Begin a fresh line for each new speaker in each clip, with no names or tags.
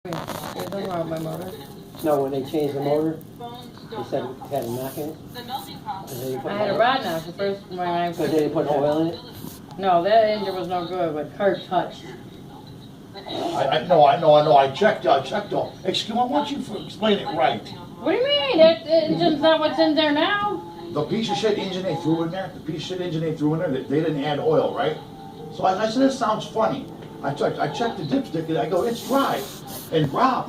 There's nothing wrong with my motor.
No, when they changed the motor, they said it had a knock in it.
I had a rod knock the first when I
Because they didn't put oil in it?
No, that engine was no good, but Kurt touched.
I know. I checked. Excuse me, why don't you explain it right?
What do you mean? That engine's not what's in there now?
The piece of shit engine they threw in there, they didn't add oil, right? So I said, this sounds funny. I checked the dipstick and I go, it's dry. And Rob,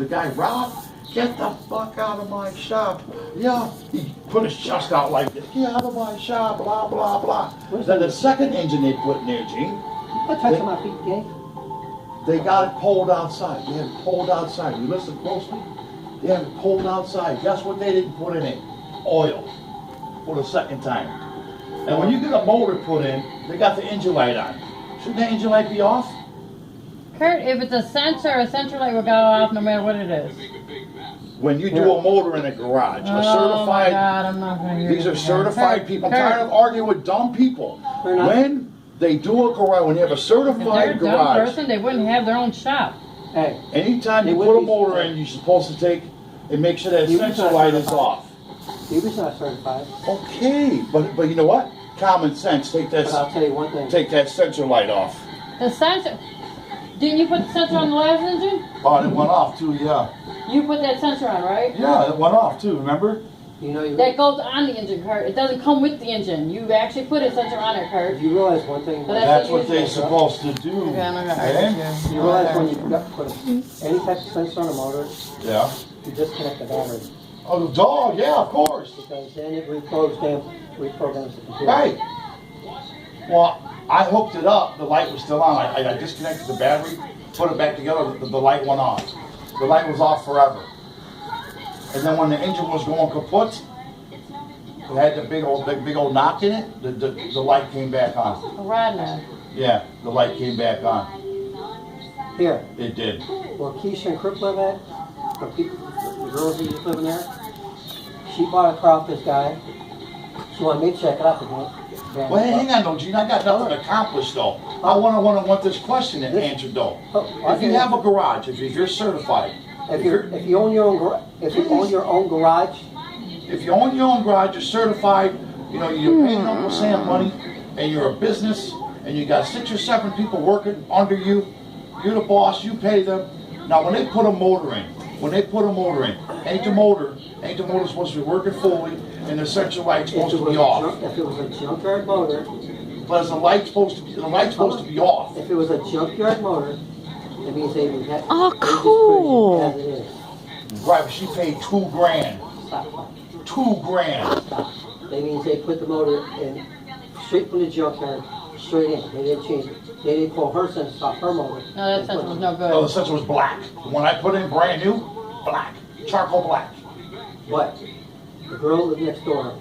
get the fuck out of my shop. Yeah, he put his chest out like this. Get out of my shop, blah, blah, blah. Then the second engine they put in there, Gene.
Quit touching my feet, Jake.
They got it pulled outside. They had it pulled outside. You listen closely? They had it pulled outside. Guess what they didn't put in it? Oil. For the second time. And when you get a motor put in, they got the engine light on. Shouldn't the engine light be off?
Kurt, if it's a sensor light will go off no matter what it is.
When you do a motor in a garage, a certified,
my God, I'm not gonna hear
these are
this
certified
Kurt,
people. I'm
Kurt.
tired of arguing with dumb people. When they do a garage, when you have a
If they're
certified
a dumb
garage,
person, they wouldn't have their own shop.
Hey,
anytime you
They
put a
would be-
motor in, you're supposed to take and make sure that
You
sensor
was not
light is
certified.
off.
he was not certified.
Okay, but you know what? Common sense.
But I'll tell you one thing.
Take that sensor light off.
The sensor. Didn't you put the sensor on the last engine?
Oh, it went off too. Yeah.
You put that sensor on, right?
Yeah, it went off too. Remember?
You know,
That goes on the engine, Kurt. It doesn't come with the engine. You actually put a sensor on it, Kurt.
you realize one thing.
But
That's what they're supposed to do.
Okay, I'm not gonna
man.
argue.
You realize when you put any type of sensor on a motor,
Yeah.
you disconnect the battery.
Oh, the dog. Yeah, of course.
Because then it reprograms the computer.
Right. Well, I hooked it up. The light was still on. I disconnected the battery, put it back together. The light went on. The light was off forever. And then when the engine was going kaput, it had the big old knock in it. The light came back on.
A rod knock.
Yeah, the light came back on.
Here,
It did.
where Keisha and Crip live at, the girls that used to live in there, she bought a car off this guy. She wanted me to check it out again.
Well, hey, hang on, though, Gene. I got nothing accomplished, though. I want this question answered, though. If you have a garage, if you're certified,
If you own your own garage,
if you own your own garage, you're certified. You know, you're paying Uncle Sam money, and you're a business, and you got 6 or 7 people working under you. You're the boss. You pay them. Now, when they put a motor in, ain't the motor supposed to be working fully, and the sensor light's supposed to be off.
If it was a junkyard motor,
But is the light supposed to be off?
if it was a junkyard motor, it means they would have.
Oh,
they just put it
cool.
As it is.
Right, but she paid $2 grand.
Stop.
$2 grand.
That means they put the motor in straight from the junkyard, straight in. They didn't change it. They didn't pull her sensor off her motor.
No, that sensor was no
Oh, the
good.
sensor was black. When I put in brand new, black, charcoal black.
But the girl lived next door.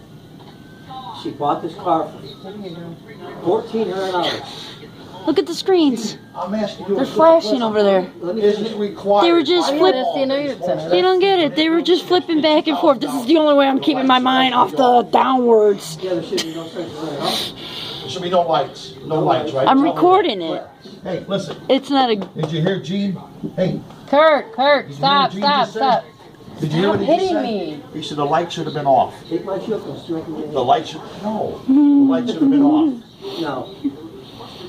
She bought this car
What are you doing?
for $1,400.
Look at the screens.
I'm asking you.
They're flashing over there.
Let me
Isn't
finish.
it required?
They were just
Oh, yeah,
flip-
that's the United Center.
They don't get it. They were just flipping back and forth. This is the only way I'm keeping my mind off the downwards.
Yeah, there should be no sensor in it, huh?
There should be no lights. No lights, right?
I'm
Tell me
recording it.
that. Hey, listen.
It's not a.
Did you hear Gene? Hey,
Kurt,
did you hear
stop,
what Gene
stop,
just said?
stop.
Did you hear
Stop
what he just
hitting
said?
me.
He said the light should have been off.
Take my shoe and straighten it.
The light should the light should have been off.
No.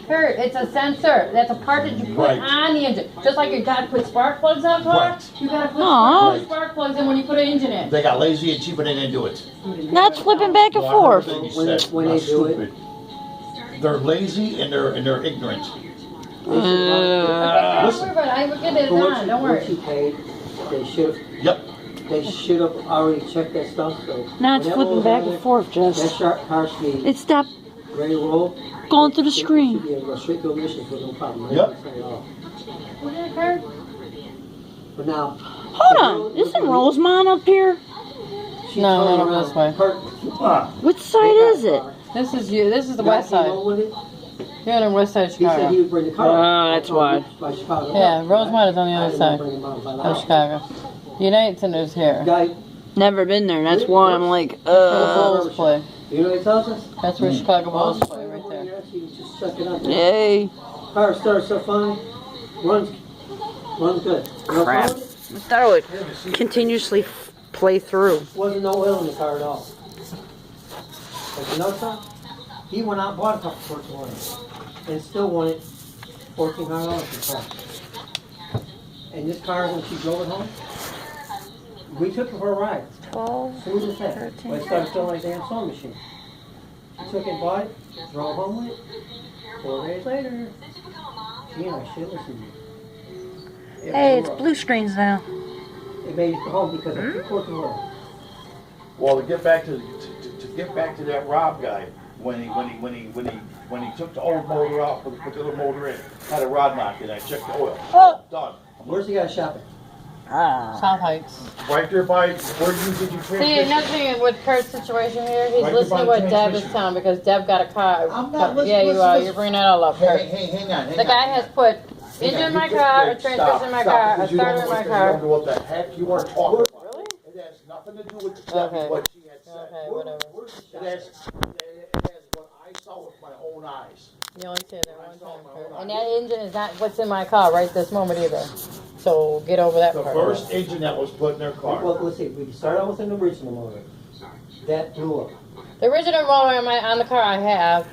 Kurt, it's a sensor. That's a part that you put
Right.
on the engine. Just like you gotta put spark plugs on car,
Right.
you gotta put
Aw.
spark plugs in when you put an engine in.
They got lazy and cheap and they didn't do it.
That's flipping back and forth.
They
When they-
said,
when
"Not
they do it."
stupid." They're lazy and they're ignorant.
Don't worry about it. I will get it
For
on. Don't
what
worry.
you paid,
Yep.
they should have already checked that stuff, so.
Now it's
when that
flipping
rolls
back
out
and
there,
forth,
That
just.
sharp car speed,
It stopped
ready to roll.
going through the
Should
screen.
be able to go straight to emissions with no problem.
Yep.
At all.
What is it, Kurt?
But now.
Hold on. Isn't Rosemont up here?
she
No,
turned
no,
around.
this way.
Her-
Which side is it?
This is you. This is the
guy
west
came
side.
over with it.
You're on the west side of
He said he
Chicago.
would bring the car.
Oh, that's why.
By Chicago.
Yeah, Rosemont is on the
I
other
didn't
side
bring him out by the
of
house.
Chicago. United Center's here.
Guy,
Never been there. That's why I'm like,
Where the Bulls play.
you know what he tells us?
That's where Chicago Bulls play, right there.
Just check it out.
Yay.
Car starts so fine, runs good. No
Crap.
problem with it?
I thought it would continuously play through.
Wasn't no oil in the car at all. But you know something? He went out and bought a couple quarts of oil and still wanted $1,400 for the car. And this car, when she drove it home, we took her for a ride.
12,
Smooth as that.
13.
But it started feeling like a damn sewing machine. She took it, bought it, drove home with it. 4 days later, she and I should listen to you.
Hey, it's blue screens now.
It made it home because of 2 quarts of oil.
Well, to get back to that Rob guy, when he took the old motor out, put the other motor in, had a rod knock in, I checked the oil.
Oh.
Done.
Where's the guy shopping?
South Heights.
Right there by where you did your
See,
transmission.
another thing with Kurt's situation here, he's
Right
listening to
about
what Deb is
transmission.
telling because Deb got a car.
I'm not listening.
Yeah, you
listen,
are.
listen.
You're bringing that all up, Kurt.
Hey, hang on.
The guy has put engine in my car, a transmission in my car, a
because you don't
starter in my
understand. You don't know
car.
what the heck you are talking about.
Really?
It has nothing to do with
Okay.
what she had said.
Okay, whatever.
It has what I saw with my own eyes.
You only said that one time, Kurt. And that engine is not what's in my car right this moment either. So get over that
The
part.
first engine that was put in their car.
Well, let's see. We can start out with an original motor. That blew up.
The original motor on the car I have,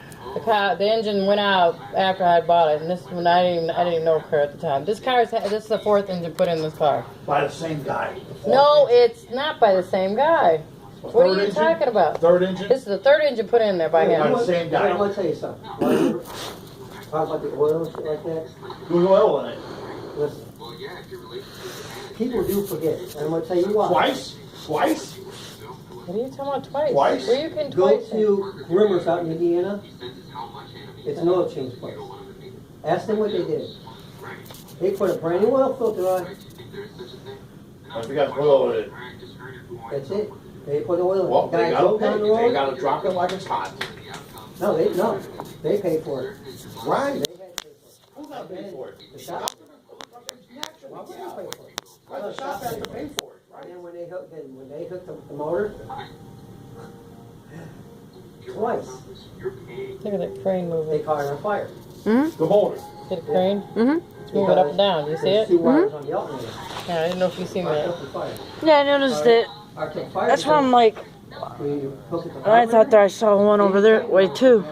the engine went out after I had bought it, and this one I didn't even know Kurt at the time. This is the 4th engine put in this car.
By the same guy. The fourth
No,
engine.
it's not by the same guy.
The
What are
third
you
engine?
talking about?
Third engine?
This is the 3rd engine put in there by
By
him.
the same guy.
I'm going to tell you something. Why you talk about the oil and shit like that?
Who's oil in it?
Listen. People do forget. And I'm going to tell you why.
Twice?
What are you talking about twice?
Twice?
Where you can
Go
twice?
to Grimmers out in Indiana. It's an oil change place. Ask them what they did. They put a brand new oil filter on.
I forgot to put oil in it.
That's it. They put oil in.
Well,
The
they
guy
gotta
drove down the
pay. They
road.
gotta drop it like it's hot.
No, they paid for it.
Right.
They had to pay for it.
Who's gotta pay for it?
The shop.
Naturally,
Why would
yeah.
they pay for it?
Right, the shop has to pay for it,
And
right?
then when they hooked the motor, twice,
Look at that crane
they
moving.
caught it on fire.
The motor.
See the crane?
Mm-hmm.
It's moving up and down. Do you see
There's
it?
2 wires on the alternator.
Yeah, I didn't know if you seen
Arc
that.
up the fire.
Yeah, I noticed it.
Arc up fire.
That's why I'm like,
When you hook it to the
I thought that I saw one over there way too.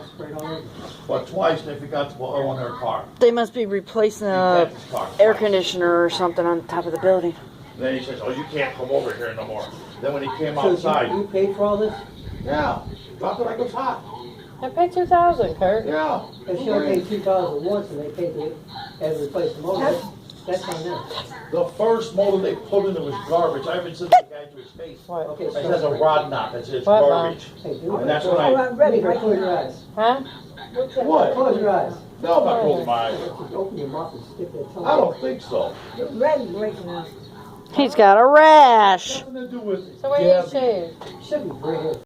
But twice they forgot to put oil in their car.
They must be replacing a
Captain's car.
air conditioner or something on top of the building.
Then he says, "Oh, you can't come over here no more." Then when he came
So
outside,
you paid for all this?
yeah, dropped it like it was hot.
I paid $2,000, Kurt.
Yeah.
If she only paid $2,000 once and they paid to replace the motor, that's on them.
The first motor they put in it was garbage. I even said to the guy to his face.
What?
Okay,
It
so
says a rod knot. It says
What, Mom?
garbage.
Hey, do
And that's when I.
ready. Close your eyes.
Huh?
What?
Close your eyes.
No, I'm not closing my eyes.
Just open your mouth and stick that tongue.
I don't think so.
He's got a rash.
Nothing to do with.
So where you shave?
Should be gray hair.